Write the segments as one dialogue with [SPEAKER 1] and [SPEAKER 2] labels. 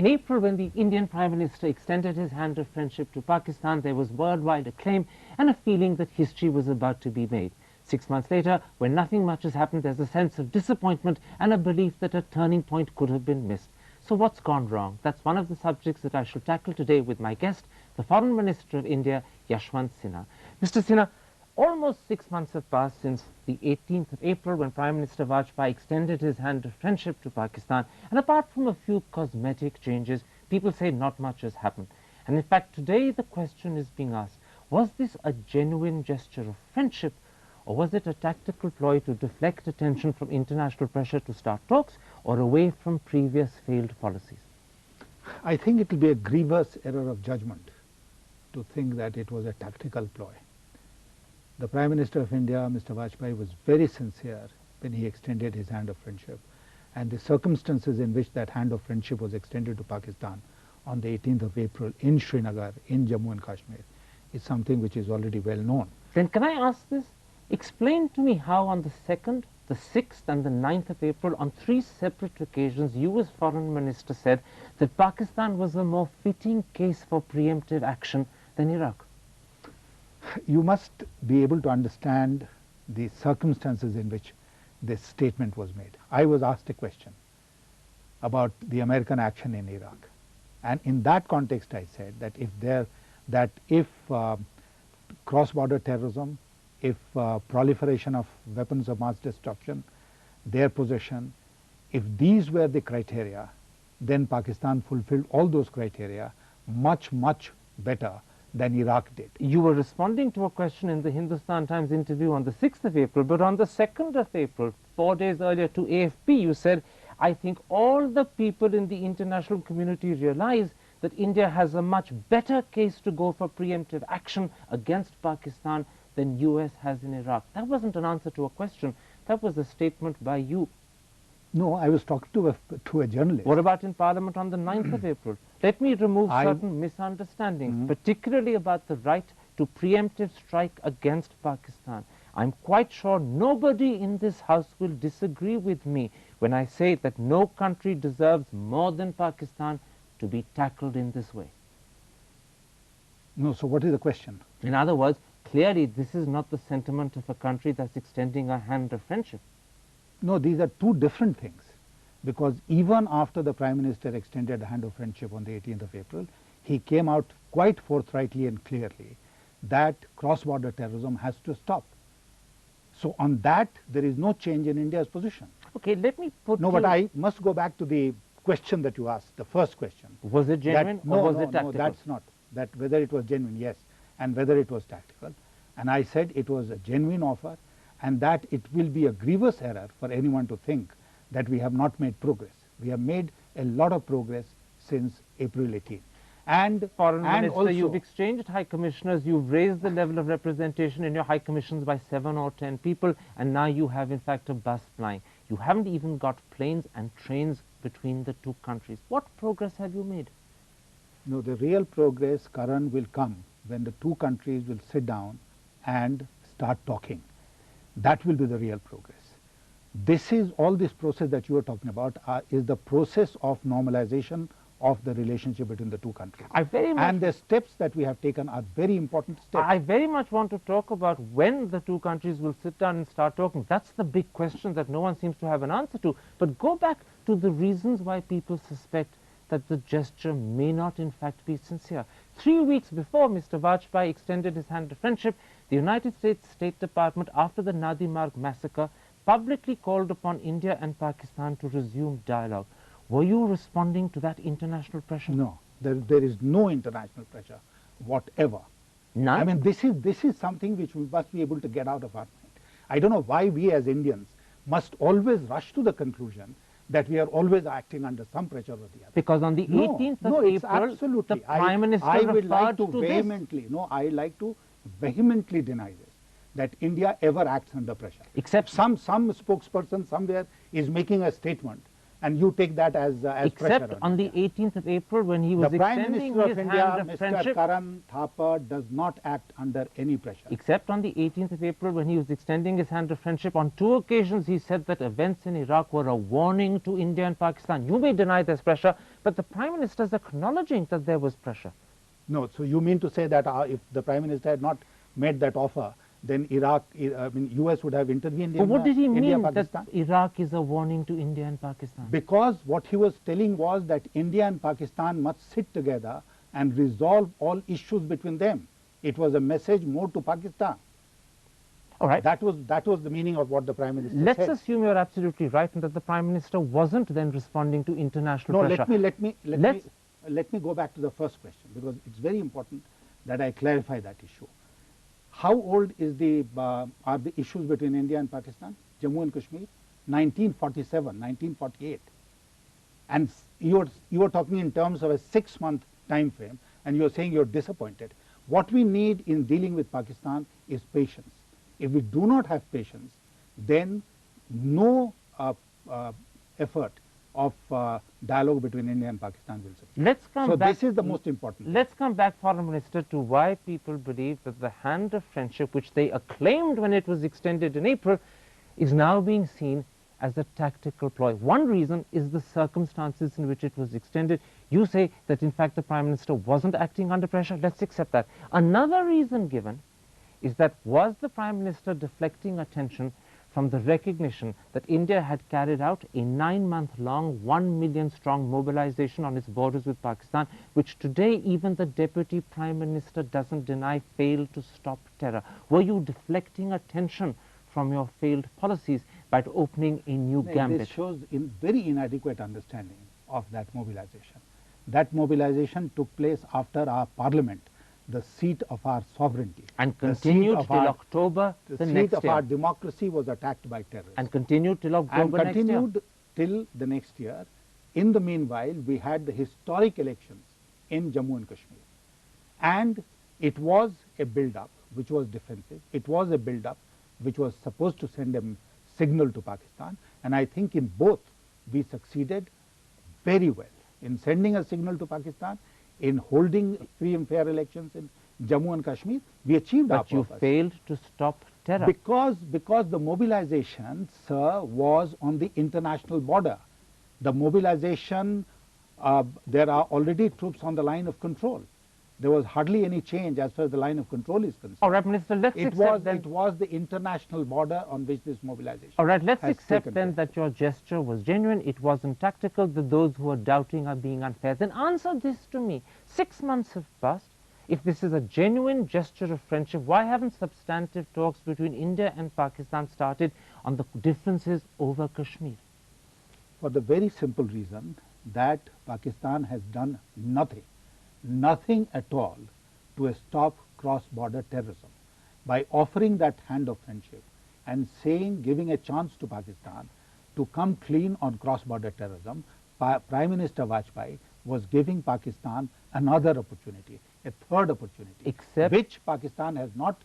[SPEAKER 1] In April, when the Indian Prime Minister extended his hand of friendship to Pakistan, there was worldwide acclaim and a feeling that history was about to be made. 6 months later, when nothing much has happened, there's a sense of disappointment and a belief that a turning point could have been missed. So what's gone wrong? That's one of the subjects that I shall tackle today with my guest, the Foreign Minister of India, Yashwant Sinha. Mr. Sinha, almost 6 months have passed since the 18th of April, when Prime Minister Vajpayee extended his hand of friendship to Pakistan, and apart from a few cosmetic changes, people say not much has happened. And in fact, today the question is being asked, was this a genuine gesture of friendship, or was it a tactical ploy to deflect attention from international pressure to start talks, or away from previous failed policies?
[SPEAKER 2] I think it will be a grievous error of judgment to think that it was a tactical ploy. The Prime Minister of India, Mr. Vajpayee, was very sincere when he extended his hand of friendship, and the circumstances in which that hand of friendship was extended to Pakistan on the 18th of April in Srinagar, in Jammu and Kashmir, is something which is already well known.
[SPEAKER 1] Then can I ask this? Explain to me how on the 2nd, the 6th and the 9th of April, on 3 separate occasions, you as Foreign Minister said that Pakistan was a more fitting case for preemptive action than Iraq.
[SPEAKER 2] You must be able to understand the circumstances in which this statement was made. I was asked a question about the American action in Iraq, and in that context I said that if cross-border terrorism, if proliferation of weapons of mass destruction, their possession, if these were the criteria, then Pakistan fulfilled all those criteria much, much better than Iraq did.
[SPEAKER 1] You were responding to a question in the Hindustan Times interview on the 6th of April, but on the 2nd of April, 4 days earlier, to AFP, you said, I think all the people in the international community realize that India has a much better case to go for preemptive action against Pakistan than US has in Iraq. That wasn't an answer to a question. That was a statement by you.
[SPEAKER 2] No, I was talking to a journalist.
[SPEAKER 1] What about in Parliament on the 9th of April? Let me remove certain misunderstandings, particularly about the right to preemptive strike against Pakistan. I'm quite sure nobody in this House will disagree with me when I say that no country deserves more than Pakistan to be tackled in this way.
[SPEAKER 2] No, so what is the question?
[SPEAKER 1] In other words, clearly this is not the sentiment of a country that's extending a hand of friendship.
[SPEAKER 2] No, these are two different things, because even after the Prime Minister extended a hand of friendship on the 18th of April, he came out quite forthrightly and clearly that cross-border terrorism has to stop. So on that, there is no change in India's position.
[SPEAKER 1] Okay, let me put
[SPEAKER 2] No, but I must go back to the question that you asked, the first question.
[SPEAKER 1] Was it genuine or was it tactical?
[SPEAKER 2] No, that's not. That whether it was genuine, yes, and whether it was tactical. And I said it was a genuine offer, and that it will be a grievous error for anyone to think that we have not made progress. We have made a lot of progress since April 18. And
[SPEAKER 1] Foreign Minister,
[SPEAKER 2] also,
[SPEAKER 1] you've exchanged High Commissioners, you've raised the level of representation in your High Commissions by 7 or 10 people, and now you have in fact a bus flying. You haven't even got planes and trains between the two countries. What progress have you made?
[SPEAKER 2] No, the real progress, Karan, will come when the two countries will sit down and start talking. That will be the real progress. This is all this process that you are talking about is the process of normalization of the relationship between the two countries. And the steps that we have taken are very important steps.
[SPEAKER 1] I very much want to talk about when the two countries will sit down and start talking. That's the big question that no one seems to have an answer to. But go back to the reasons why people suspect that the gesture may not in fact be sincere. 3 weeks before Mr. Vajpayee extended his hand of friendship, the United States State Department, after the Nadi Marg massacre, publicly called upon India and Pakistan to resume dialogue. Were you responding to that international pressure?
[SPEAKER 2] No, there is no international pressure whatever.
[SPEAKER 1] None?
[SPEAKER 2] I mean, this is something which we must be able to get out of our mind. I don't know why we as Indians must always rush to the conclusion that we are always acting under some pressure or the other.
[SPEAKER 1] Because on the 18th of April, the Prime Minister referred to
[SPEAKER 2] vehemently, no, I like to vehemently deny this, that India ever acts under pressure.
[SPEAKER 1] Except
[SPEAKER 2] some spokesperson somewhere is making a statement And you take that as pressure
[SPEAKER 1] Except on the
[SPEAKER 2] India.
[SPEAKER 1] 18th of April when he was
[SPEAKER 2] The Prime
[SPEAKER 1] extending
[SPEAKER 2] Minister
[SPEAKER 1] his
[SPEAKER 2] of India,
[SPEAKER 1] hand of
[SPEAKER 2] Mr.
[SPEAKER 1] friendship.
[SPEAKER 2] Karan Thapar, does not act under any pressure.
[SPEAKER 1] Except on the 18th of April when he was extending his hand of friendship. On 2 occasions he said that events in Iraq were a warning to India and Pakistan. You may deny there's pressure, but the Prime Minister is acknowledging that there was pressure.
[SPEAKER 2] No, so you mean to say that if the Prime Minister had not made that offer, then US would have intervened
[SPEAKER 1] But
[SPEAKER 2] in
[SPEAKER 1] what did he
[SPEAKER 2] India,
[SPEAKER 1] mean
[SPEAKER 2] Pakistan?
[SPEAKER 1] that Iraq is a warning to India and Pakistan?
[SPEAKER 2] Because what he was telling was that India and Pakistan must sit together and resolve all issues between them. It was a message more to Pakistan.
[SPEAKER 1] All right.
[SPEAKER 2] That was the meaning of what the Prime Minister
[SPEAKER 1] Let's
[SPEAKER 2] said.
[SPEAKER 1] assume you're absolutely right and that the Prime Minister wasn't then responding to international pressure.
[SPEAKER 2] Let me go back to the first question, because it's very important that I clarify that issue. How old is are the issues between India and Pakistan? Jammu and Kashmir, 1947, 1948. And you are talking in terms of a 6-month time frame, and you are saying you're disappointed. What we need in dealing with Pakistan is patience. If we do not have patience, then no effort of dialogue between India and Pakistan will succeed.
[SPEAKER 1] Let's come
[SPEAKER 2] So
[SPEAKER 1] back.
[SPEAKER 2] this is the most important thing.
[SPEAKER 1] Let's come back, Foreign Minister, to why people believe that the hand of friendship, which they acclaimed when it was extended in April, is now being seen as a tactical ploy. One reason is the circumstances in which it was extended. You say that, in fact, the Prime Minister wasn't acting under pressure. Let's accept that. Another reason given is that was the Prime Minister deflecting attention from the recognition that India had carried out a 9-month-long, 1 million-strong mobilization on its borders with Pakistan, which today even the Deputy Prime Minister doesn't deny failed to stop terror. Were you deflecting attention from your failed policies by opening a new gambit?
[SPEAKER 2] This shows very inadequate understanding of that mobilization. That mobilization took place after our parliament, the seat of our sovereignty.
[SPEAKER 1] And continued till October the next year.
[SPEAKER 2] The seat of our democracy was attacked by terrorists.
[SPEAKER 1] And continued till October next year.
[SPEAKER 2] And continued till the next year. In the meanwhile, we had the historic elections in Jammu and Kashmir. And it was a build-up which was defensive. It was a build-up which was supposed to send a signal to Pakistan. And I think in both we succeeded very well. In sending a signal to Pakistan, in holding free and fair elections in Jammu and Kashmir, we achieved our purpose.
[SPEAKER 1] But you failed to stop terror.
[SPEAKER 2] Because the mobilization, sir, was on the international border. The mobilization, there are already troops on the line of control. There was hardly any change as far as the line of control is concerned.
[SPEAKER 1] All right, Minister, let's accept then.
[SPEAKER 2] It was the international border on which this mobilization.
[SPEAKER 1] All right, let's accept then that your gesture was genuine, it wasn't tactical, that those who are doubting are being unfair. Then answer this to me. 6 months have passed. If this is a genuine gesture of friendship, why haven't substantive talks between India and Pakistan started on the differences over Kashmir?
[SPEAKER 2] For the very simple reason that Pakistan has done nothing at all to stop cross-border terrorism. By offering that hand of friendship and giving a chance to Pakistan to come clean on cross-border terrorism, Prime Minister Vajpayee was giving Pakistan another opportunity, a third opportunity, which Pakistan has not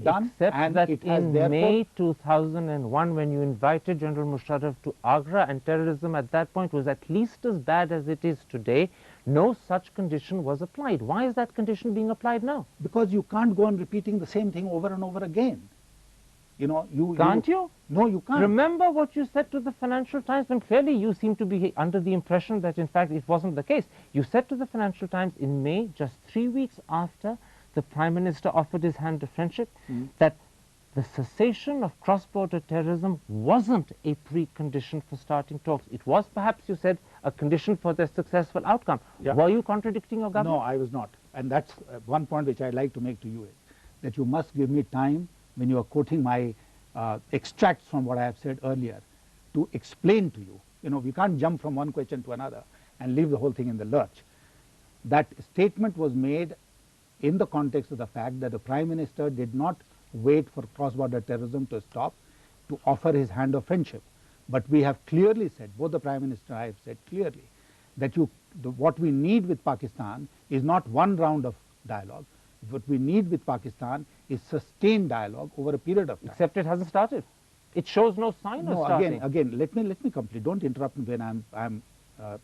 [SPEAKER 2] done.
[SPEAKER 1] Except that in May 2001, when you invited General Musharraf to Agra, and terrorism at that point was at least as bad as it is today, no such condition was applied. Why is that condition being applied now?
[SPEAKER 2] Because you can't go on repeating the same thing over and over again. You know,
[SPEAKER 1] Can't you?
[SPEAKER 2] No, you can't.
[SPEAKER 1] Remember what you said to the Financial Times, when clearly you seem to be under the impression that in fact it wasn't the case. You said to the Financial Times in May, just 3 weeks after the Prime Minister offered his hand of friendship, that the cessation of cross-border terrorism wasn't a precondition for starting talks. It was, perhaps you said, a condition for their successful outcome.
[SPEAKER 2] Yeah.
[SPEAKER 1] Were you contradicting your government?
[SPEAKER 2] No, I was not. And that's one point which I'd like to make to you, is that you must give me time when you are quoting my extracts from what I have said earlier to explain to you. You know, we can't jump from one question to another and leave the whole thing in the lurch. That statement was made in the context of the fact that the Prime Minister did not wait for cross-border terrorism to stop to offer his hand of friendship. But we have clearly said, both the Prime Minister and I have said clearly, that what we need with Pakistan is not one round of dialogue. What we need with Pakistan is sustained dialogue over a period of time.
[SPEAKER 1] Except it hasn't started. It shows no sign of
[SPEAKER 2] No,
[SPEAKER 1] starting.
[SPEAKER 2] again, let me complete. Don't interrupt me when I'm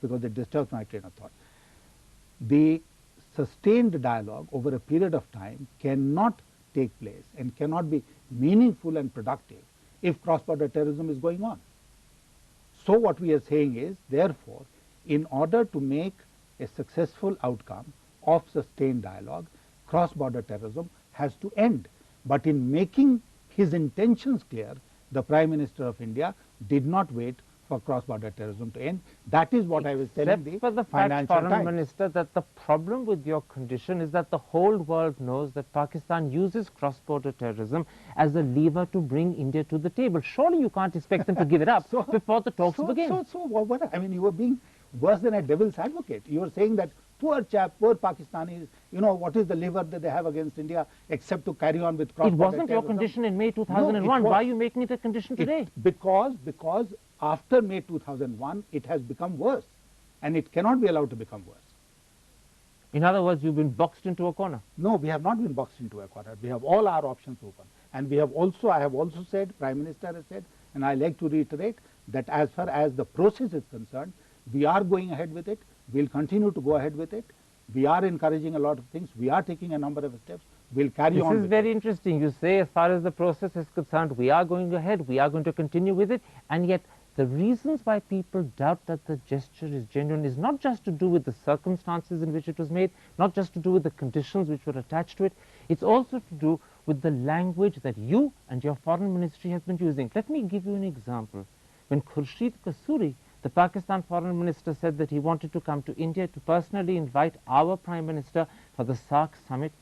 [SPEAKER 2] because it disturbs my train of thought. The sustained dialogue over a period of time cannot take place and cannot be meaningful and productive if cross-border terrorism is going on. So what we are saying is, therefore, in order to make a successful outcome of sustained dialogue, cross-border terrorism has to end. But in making his intentions clear, the Prime Minister of India did not wait for cross-border terrorism to end. That is what I was telling the
[SPEAKER 1] for the fact,
[SPEAKER 2] Financial
[SPEAKER 1] Foreign
[SPEAKER 2] Times.
[SPEAKER 1] Minister, that the problem with your condition is that the whole world knows that Pakistan uses cross-border terrorism as a lever to bring India to the table. Surely you can't expect them to give it up before the talks begin.
[SPEAKER 2] So what, I mean, you were being worse than a devil's advocate. You were saying that poor chap, poor Pakistanis, you know, what is the lever that they have against India except to carry on with cross-border terrorism?
[SPEAKER 1] It wasn't your condition in May 2001.
[SPEAKER 2] No,
[SPEAKER 1] Why are you making it a condition today?
[SPEAKER 2] Because after May 2001, it has become worse, and it cannot be allowed to become worse.
[SPEAKER 1] In other words, you've been boxed into a corner.
[SPEAKER 2] No, we have not been boxed into a corner. We have all our options open. And we have also, I have also said, Prime Minister has said, and I like to reiterate that as far as the process is concerned, we are going ahead with it. We'll continue to go ahead with it. We are encouraging a lot of things. We are taking a number of steps. We'll carry on.
[SPEAKER 1] This is very interesting. You say, as far as the process is concerned, we are going ahead, we are going to continue with it, and yet the reasons why people doubt that the gesture is genuine is not just to do with the circumstances in which it was made, not just to do with the conditions which were attached to it, it's also to do with the language that you and your foreign ministry has been using. Let me give you an example. When Khurshid Kasuri, the Pakistan foreign minister, said that he wanted to come to India to personally invite our Prime Minister for the SAARC summit,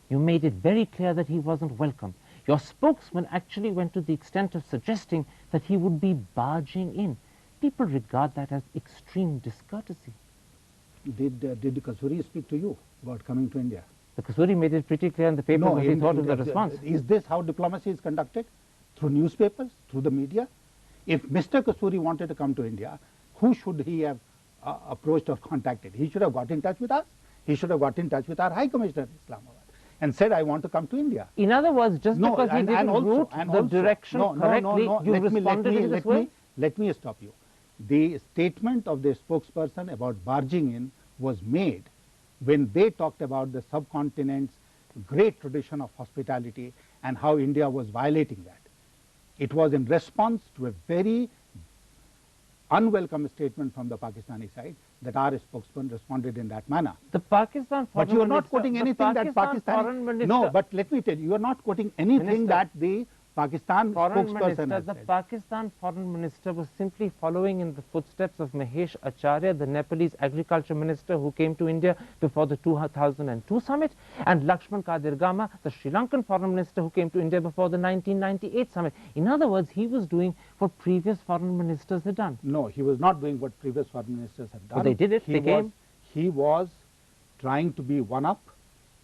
[SPEAKER 1] you made it very clear that he wasn't welcome. Your spokesman actually went to the extent of suggesting that he would be barging in. People regard that as extreme discourtesy.
[SPEAKER 2] Did Kasuri speak to you about coming to India?
[SPEAKER 1] The Kasuri made it pretty clear in the papers what he thought of the response.
[SPEAKER 2] Is this how diplomacy is conducted? Through newspapers, through the media? If Mr. Kasuri wanted to come to India, who should he have approached or contacted? He should have got in touch with us. He should have got in touch with our High Commissioner in Islamabad and said, I want to come to India.
[SPEAKER 1] In other words, just because he didn't route the direction correctly, you responded in this way?
[SPEAKER 2] Let me stop you. The statement of the spokesperson about barging in was made when they talked about the subcontinent's great tradition of hospitality and how India was violating that. It was in response to a very unwelcome statement from the Pakistani side that our spokesman responded in that manner.
[SPEAKER 1] The Pakistan foreign
[SPEAKER 2] But you are not
[SPEAKER 1] minister,
[SPEAKER 2] quoting anything that Pakistan. No, but let me tell you, you are not quoting anything that the Pakistan spokesperson has
[SPEAKER 1] the
[SPEAKER 2] said.
[SPEAKER 1] Pakistan foreign minister was simply following in the footsteps of Mahesh Acharya, the Nepalese agriculture minister who came to India before the 2002 summit, and Lakshman Kadirgama, the Sri Lankan foreign minister who came to India before the 1998 summit. In other words, he was doing what previous foreign ministers had done.
[SPEAKER 2] No, he was not doing what previous foreign ministers had done.
[SPEAKER 1] Well, they did it. They came.
[SPEAKER 2] He was trying to be one-up.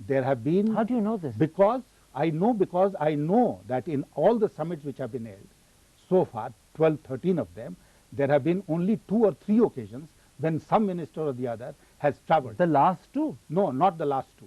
[SPEAKER 2] There have been...
[SPEAKER 1] How do you know this?
[SPEAKER 2] Because I know that in all the summits which have been held, so far, 12, 13 of them, there have been only 2 or 3 occasions when some minister or the other has travelled.
[SPEAKER 1] The last 2?
[SPEAKER 2] No, not the last 2.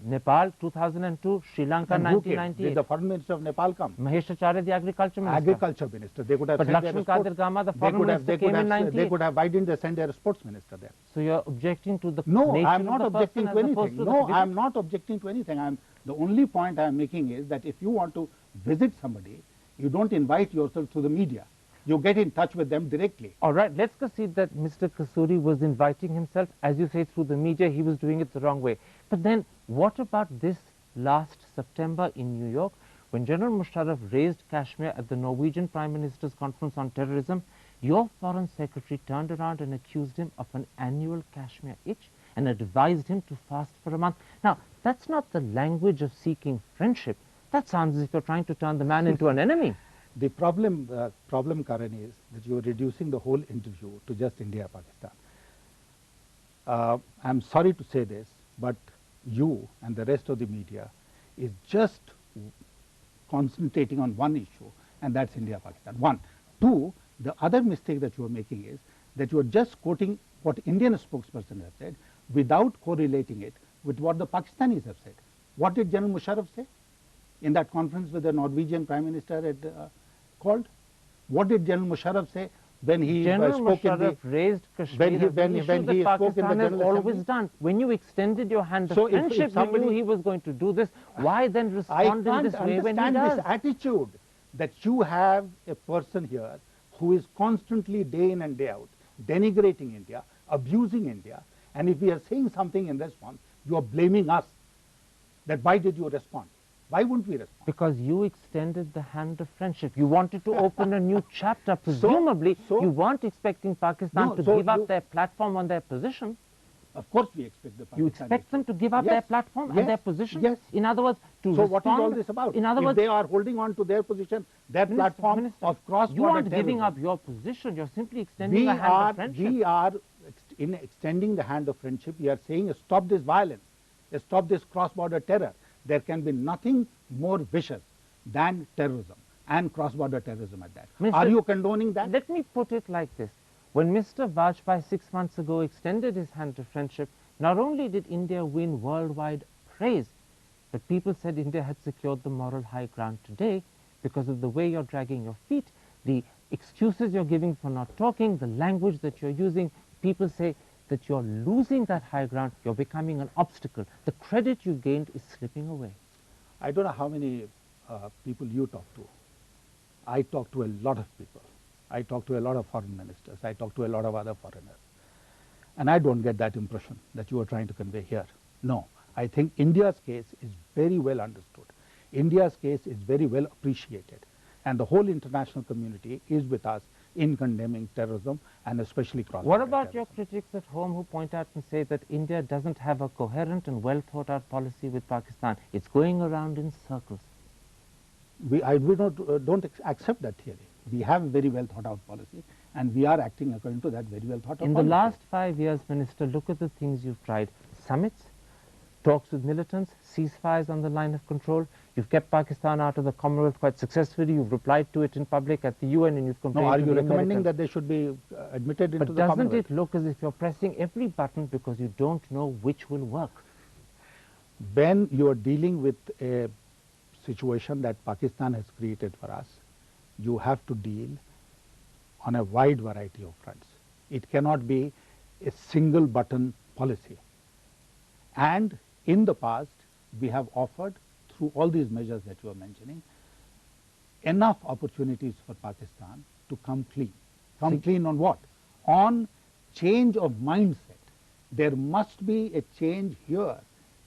[SPEAKER 1] Nepal 2002, Sri Lanka
[SPEAKER 2] And who came?
[SPEAKER 1] 1998.
[SPEAKER 2] Did the foreign minister of Nepal come?
[SPEAKER 1] Mahesh Acharya, the agriculture minister.
[SPEAKER 2] Agriculture minister. They could have
[SPEAKER 1] But
[SPEAKER 2] sent their
[SPEAKER 1] Lakshman
[SPEAKER 2] sports.
[SPEAKER 1] Kadirgama, the foreign minister, came in 98.
[SPEAKER 2] They could have, why didn't they send their sports minister there?
[SPEAKER 1] So you're objecting to the
[SPEAKER 2] No,
[SPEAKER 1] nation
[SPEAKER 2] I am not
[SPEAKER 1] of the
[SPEAKER 2] objecting
[SPEAKER 1] person
[SPEAKER 2] to
[SPEAKER 1] as opposed
[SPEAKER 2] anything.
[SPEAKER 1] to
[SPEAKER 2] No,
[SPEAKER 1] the
[SPEAKER 2] I am not objecting to anything. The only point I am making is that if you want to visit somebody, you don't invite yourself through the media. You get in touch with them directly.
[SPEAKER 1] All right, let's concede that Mr. Kasuri was inviting himself, as you say, through the media. He was doing it the wrong way. But then what about this last September in New York, when General Musharraf raised Kashmir at the Norwegian Prime Minister's Conference on Terrorism? Your Foreign Secretary turned around and accused him of an annual Kashmir itch and advised him to fast for a month. Now, that's not the language of seeking friendship. That sounds as if you're trying to turn the man into an enemy.
[SPEAKER 2] The problem, Karan, is that you're reducing the whole interview to just India-Pakistan. I'm sorry to say this, but you and the rest of the media is just concentrating on one issue, and that's India-Pakistan. 1. 2, the other mistake that you are making is that you are just quoting what Indian spokesperson has said without correlating it with what the Pakistanis have said. What did General Musharraf say in that conference with the Norwegian Prime Minister called? What did General Musharraf say when he
[SPEAKER 1] General
[SPEAKER 2] spoke in the...
[SPEAKER 1] Musharraf raised Kashmir as an issue that Pakistan has always done. When you extended your hand of friendship, you knew he was going to do this. Why then respond in this way when he does?
[SPEAKER 2] I can't understand this attitude that you have a person here who is constantly day in and day out denigrating India, abusing India, and if we are saying something in response, you are blaming us. That why did you respond? Why wouldn't we respond?
[SPEAKER 1] Because you extended the hand of friendship. You wanted to open a new chapter. Presumably, you weren't expecting Pakistan to give up their platform on their position.
[SPEAKER 2] Of course we expect the Pakistan.
[SPEAKER 1] You expect them to give up their platform and their position?
[SPEAKER 2] Yes.
[SPEAKER 1] In other words, to
[SPEAKER 2] So
[SPEAKER 1] respond,
[SPEAKER 2] what is all this about?
[SPEAKER 1] In other
[SPEAKER 2] if
[SPEAKER 1] words,
[SPEAKER 2] they are holding on to their position, their platform of cross-border
[SPEAKER 1] you aren't
[SPEAKER 2] terrorism,
[SPEAKER 1] giving up your position. You're simply extending the hand of friendship.
[SPEAKER 2] We are in extending the hand of friendship. We are saying stop this violence, stop this cross-border terror. There can be nothing more vicious than terrorism and cross-border terrorism at that.
[SPEAKER 1] Mr.
[SPEAKER 2] Are you condoning that?
[SPEAKER 1] Let me put it like this. When Mr. Vajpayee 6 months ago extended his hand of friendship, not only did India win worldwide praise, but people said India had secured the moral high ground today because of the way you're dragging your feet, the excuses you're giving for not talking, the language that you're using. People say that you're losing that high ground, you're becoming an obstacle. The credit you gained is slipping away.
[SPEAKER 2] I don't know how many people you talk to. I talk to a lot of people. I talk to a lot of foreign ministers. I talk to a lot of other foreigners. And I don't get that impression that you are trying to convey here. No, I think India's case is very well understood. India's case is very well appreciated. And the whole international community is with us in condemning terrorism and especially cross-border
[SPEAKER 1] What about
[SPEAKER 2] terrorism.
[SPEAKER 1] your critics at home who point out and say that India doesn't have a coherent and well thought out policy with Pakistan? It's going around in circles.
[SPEAKER 2] We don't accept that theory. We have a very well thought out policy and we are acting according to that very well thought out policy.
[SPEAKER 1] In the last 5 years, Minister, look at the things you've tried. Summits, talks with militants, ceasefires on the line of control. You've kept Pakistan out of the Commonwealth quite successfully. You've replied to it in public at the UN and you've complained
[SPEAKER 2] No, are
[SPEAKER 1] to
[SPEAKER 2] you
[SPEAKER 1] the
[SPEAKER 2] recommending
[SPEAKER 1] Americans.
[SPEAKER 2] that they should be admitted into the
[SPEAKER 1] But doesn't
[SPEAKER 2] Commonwealth?
[SPEAKER 1] it look as if you're pressing every button because you don't know which will work?
[SPEAKER 2] When you are dealing with a situation that Pakistan has created for us, you have to deal on a wide variety of fronts. It cannot be a single button policy. And in the past, we have offered, through all these measures that you are mentioning, enough opportunities for Pakistan to come clean. Come clean on what? On change of mindset. There must be a change here.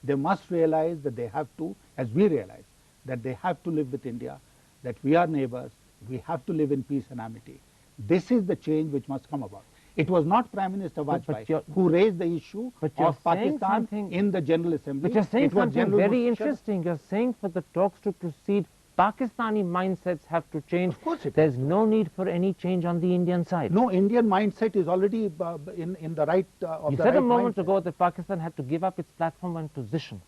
[SPEAKER 2] They must realize that they have to, as we realize, that they have to live with India, that we are neighbors, we have to live in peace and amity. This is the change which must come about. It was not Prime Minister Vajpayee who raised the issue of Pakistan in the General Assembly.
[SPEAKER 1] But you're saying something very
[SPEAKER 2] Musharraf.
[SPEAKER 1] interesting. You're saying for the talks to proceed, Pakistani mindsets have to change.
[SPEAKER 2] Of course it
[SPEAKER 1] There's no need for any change on the Indian side.
[SPEAKER 2] No, Indian mindset is already in the right of
[SPEAKER 1] You
[SPEAKER 2] the
[SPEAKER 1] said
[SPEAKER 2] right
[SPEAKER 1] a moment
[SPEAKER 2] mindset.
[SPEAKER 1] ago that Pakistan had to give up its platform and position.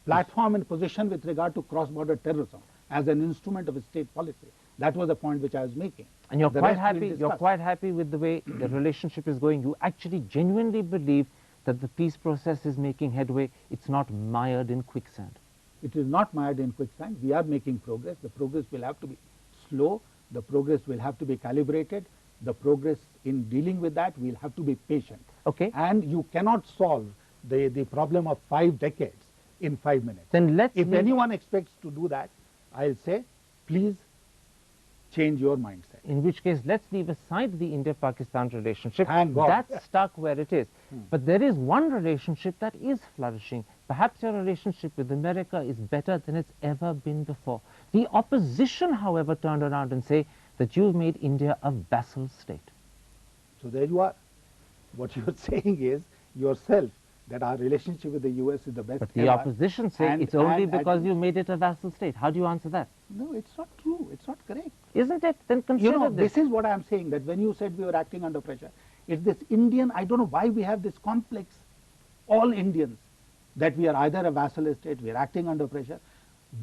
[SPEAKER 2] Platform and position with regard to cross-border terrorism as an instrument of a state policy. That was the point which I was making.
[SPEAKER 1] And you're
[SPEAKER 2] The
[SPEAKER 1] quite
[SPEAKER 2] rest we'll
[SPEAKER 1] happy. You're
[SPEAKER 2] discuss.
[SPEAKER 1] quite happy with the way the relationship is going. You actually genuinely believe that the peace process is making headway. It's not mired in quicksand.
[SPEAKER 2] It is not mired in quicksand. We are making progress. The progress will have to be slow. The progress will have to be calibrated. The progress in dealing with that will have to be patient.
[SPEAKER 1] Okay.
[SPEAKER 2] And you cannot solve the problem of 5 decades in 5 minutes.
[SPEAKER 1] Then let's
[SPEAKER 2] If
[SPEAKER 1] leave-
[SPEAKER 2] anyone expects to do that, I'll say, please change your mindset.
[SPEAKER 1] In which case, let's leave aside the India-Pakistan relationship.
[SPEAKER 2] Thank God.
[SPEAKER 1] That's stuck where it is. But there is one relationship that is flourishing. Perhaps your relationship with America is better than it's ever been before. The opposition, however, turned around and say that you've made India a vassal state.
[SPEAKER 2] So there you are. What you're saying is yourself that our relationship with the US is the best
[SPEAKER 1] But the
[SPEAKER 2] ever.
[SPEAKER 1] opposition say it's only because you made it a vassal state. How do you answer that?
[SPEAKER 2] No, it's not true. It's not correct.
[SPEAKER 1] Isn't it? Then consider
[SPEAKER 2] You know,
[SPEAKER 1] this.
[SPEAKER 2] this is what I'm saying, that when you said we were acting under pressure, it's this Indian, I don't know why we have this complex, all Indians, that we are either a vassal state, we are acting under pressure.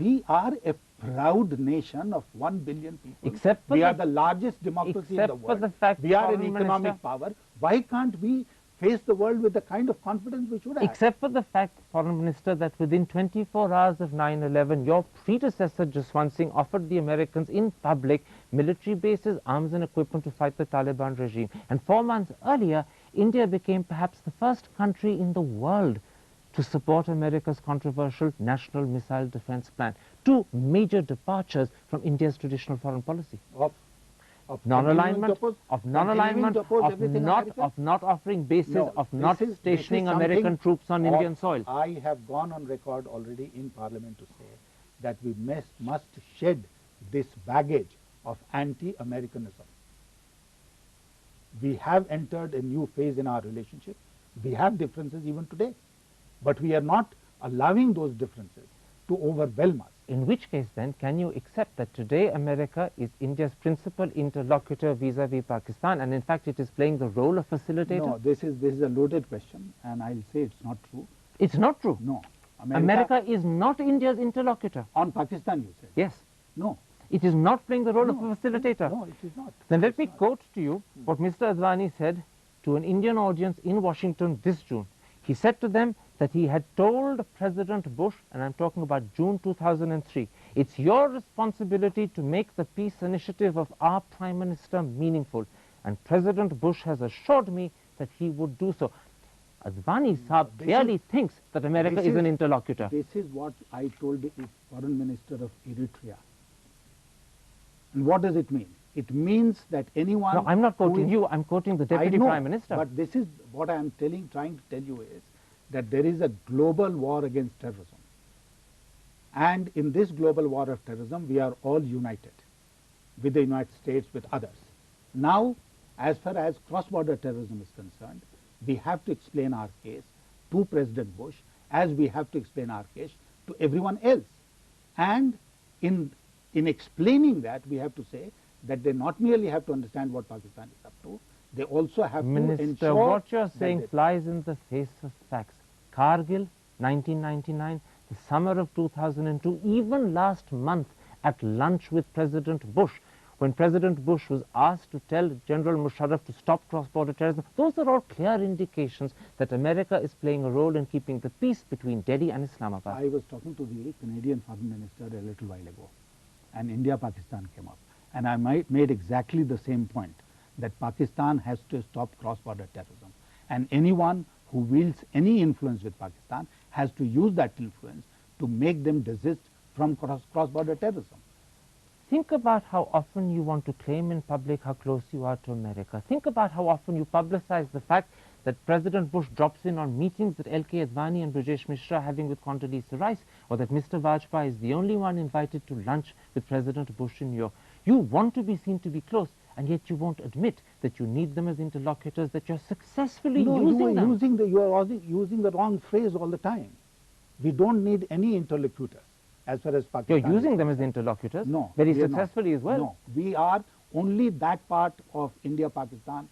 [SPEAKER 2] We are a proud nation of 1 billion people.
[SPEAKER 1] Except for
[SPEAKER 2] we
[SPEAKER 1] the-
[SPEAKER 2] are the largest democracy in
[SPEAKER 1] except
[SPEAKER 2] the
[SPEAKER 1] for
[SPEAKER 2] world.
[SPEAKER 1] the fact,
[SPEAKER 2] we are an
[SPEAKER 1] Foreign
[SPEAKER 2] economic
[SPEAKER 1] Minister-
[SPEAKER 2] power. Why can't we face the world with the kind of confidence we should have.
[SPEAKER 1] Except for the fact, Foreign Minister, that within 24 hours of 9/11, your predecessor, Yashwant Sinha, offered the Americans in public military bases, arms and equipment to fight the Taliban regime. And 4 months earlier, India became perhaps the first country in the world to support America's controversial National Missile Defense Plan. Two major departures from India's traditional foreign policy.
[SPEAKER 2] Of
[SPEAKER 1] Non-alignment, of not offering bases,
[SPEAKER 2] No,
[SPEAKER 1] of not stationing American troops on Indian soil.
[SPEAKER 2] I have gone on record already in Parliament to say that we must shed this baggage of anti-Americanism. We have entered a new phase in our relationship. We have differences even today, but we are not allowing those differences to overwhelm us.
[SPEAKER 1] In which case then, can you accept that today America is India's principal interlocutor vis-à-vis Pakistan, and in fact it is playing the role of facilitator?
[SPEAKER 2] No, this is a loaded question, and I'll say it's not true.
[SPEAKER 1] It's not true.
[SPEAKER 2] No.
[SPEAKER 1] America is not India's interlocutor.
[SPEAKER 2] On Pakistan, you said?
[SPEAKER 1] Yes.
[SPEAKER 2] No.
[SPEAKER 1] It is not playing the role of
[SPEAKER 2] No,
[SPEAKER 1] a facilitator.
[SPEAKER 2] No, it is not.
[SPEAKER 1] Then let
[SPEAKER 2] It's
[SPEAKER 1] me
[SPEAKER 2] not.
[SPEAKER 1] quote to you what Mr. Advani said to an Indian audience in Washington this June. He said to them that he had told President Bush, and I'm talking about June 2003, it's your responsibility to make the peace initiative of our Prime Minister meaningful. And President Bush has assured me that he would do so. Advani Saab clearly thinks that America is an interlocutor.
[SPEAKER 2] This is what I told the Foreign Minister of Eritrea. And what does it mean? It means that anyone...
[SPEAKER 1] No, I'm not quoting you, I'm quoting the Deputy Prime Minister.
[SPEAKER 2] But this is what I'm trying to tell you is that there is a global war against terrorism. And in this global war of terrorism, we are all united with the United States, with others. Now, as far as cross-border terrorism is concerned, we have to explain our case to President Bush as we have to explain our case to everyone else. And in explaining that, we have to say that they not merely have to understand what Pakistan is up to, they also have to ensure...
[SPEAKER 1] Minister, what you're saying flies in the face of facts. Kargil, 1999, the summer of 2002, even last month at lunch with President Bush, when President Bush was asked to tell General Musharraf to stop cross-border terrorism, those are all clear indications that America is playing a role in keeping the peace between Delhi and Islamabad.
[SPEAKER 2] I was talking to the Canadian Foreign Minister a little while ago, and India-Pakistan came up. And I made exactly the same point, that Pakistan has to stop cross-border terrorism. And anyone who wields any influence with Pakistan has to use that influence to make them desist from cross-border terrorism.
[SPEAKER 1] Think about how often you want to claim in public how close you are to America. Think about how often you publicize the fact that President Bush drops in on meetings that L.K. Advani and Brajesh Mishra are having with Condoleezza Rice, or that Mr. Vajpayee is the only one invited to lunch with President Bush in New York. You want to be seen to be close, and yet you won't admit that you need them as interlocutors, that you're successfully using them.
[SPEAKER 2] You are using the wrong phrase all the time. We don't need any interlocutors as far as Pakistan.
[SPEAKER 1] You're using them as interlocutors,
[SPEAKER 2] no,
[SPEAKER 1] very successfully as well.
[SPEAKER 2] No, we are only that part of India-Pakistan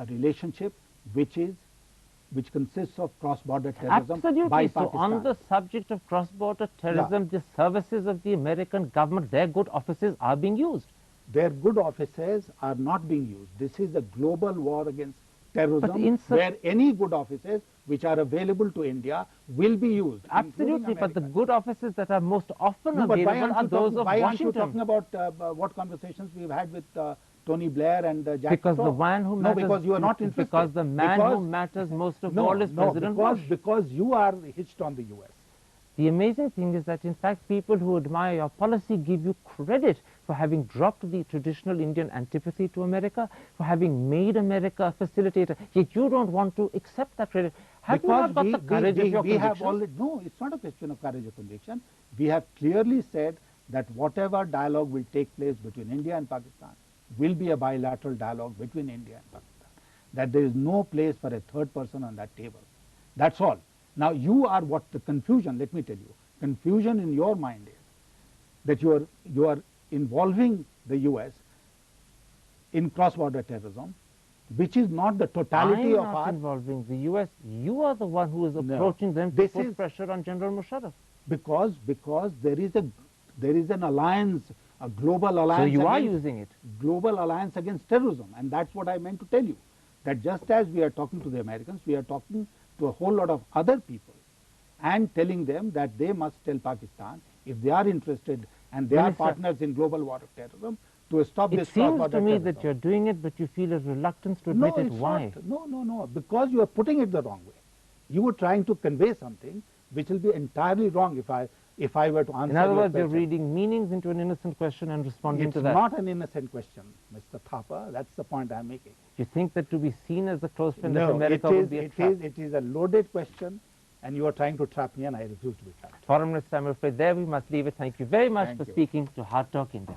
[SPEAKER 2] relationship which consists of cross-border terrorism.
[SPEAKER 1] Absolutely.
[SPEAKER 2] By
[SPEAKER 1] so
[SPEAKER 2] Pakistan.
[SPEAKER 1] on the subject of cross-border terrorism, the services of the American government, their good offices are being used.
[SPEAKER 2] Their good offices are not being used. This is a global war against terrorism where any good offices which are available to India will be used.
[SPEAKER 1] Absolutely, but the good offices that are most often available are those of Washington.
[SPEAKER 2] Why aren't you talking about what conversations we've had with Tony Blair and Jack
[SPEAKER 1] Because
[SPEAKER 2] Straw?
[SPEAKER 1] the man who matters...
[SPEAKER 2] No, because you are not interested.
[SPEAKER 1] Because the man who matters most of all is President Bush.
[SPEAKER 2] Because you are hitched on the US.
[SPEAKER 1] The amazing thing is that, in fact, people who admire your policy give you credit for having dropped the traditional Indian antipathy to America, for having made America a facilitator, yet you don't want to accept that credit. Have you not got the courage of your convictions?
[SPEAKER 2] No, it's not a question of courage or conviction. We have clearly said that whatever dialogue will take place between India and Pakistan will be a bilateral dialogue between India and Pakistan. That there is no place for a third person on that table. That's all. Now you are the confusion, let me tell you, confusion in your mind is that you are involving the US in cross-border terrorism, which is not the totality of our...
[SPEAKER 1] I'm not involving the US. You are the one who is approaching them to put pressure on General Musharraf.
[SPEAKER 2] Because there is an alliance, a global alliance.
[SPEAKER 1] So you are using it.
[SPEAKER 2] Global alliance against terrorism, and that's what I meant to tell you. that just as we are talking to the Americans, we are talking to a whole lot of other people and telling them that they must tell Pakistan, if they are interested and they are partners in global war of terrorism, to stop this cross-border
[SPEAKER 1] terrorism. It seems to me
[SPEAKER 2] terrorism.
[SPEAKER 1] that you're doing it, but you feel a reluctance to admit it. Why?
[SPEAKER 2] No, because you are putting it the wrong way. You were trying to convey something which will be entirely wrong if I were to answer.
[SPEAKER 1] In other
[SPEAKER 2] your
[SPEAKER 1] words, you're
[SPEAKER 2] question.
[SPEAKER 1] reading meanings into an innocent question and responding to that.
[SPEAKER 2] It's not an innocent question, Mr. Thapa. That's the point I'm making.
[SPEAKER 1] You think that to be seen as a close friend
[SPEAKER 2] No,
[SPEAKER 1] of America would be a trap?
[SPEAKER 2] it is a loaded question, and you are trying to trap me, and I refuse to be trapped.
[SPEAKER 1] Foreign Minister, I'm afraid there we must leave it. Thank you very much
[SPEAKER 2] Thank
[SPEAKER 1] for
[SPEAKER 2] you.
[SPEAKER 1] speaking to Hard Talk India.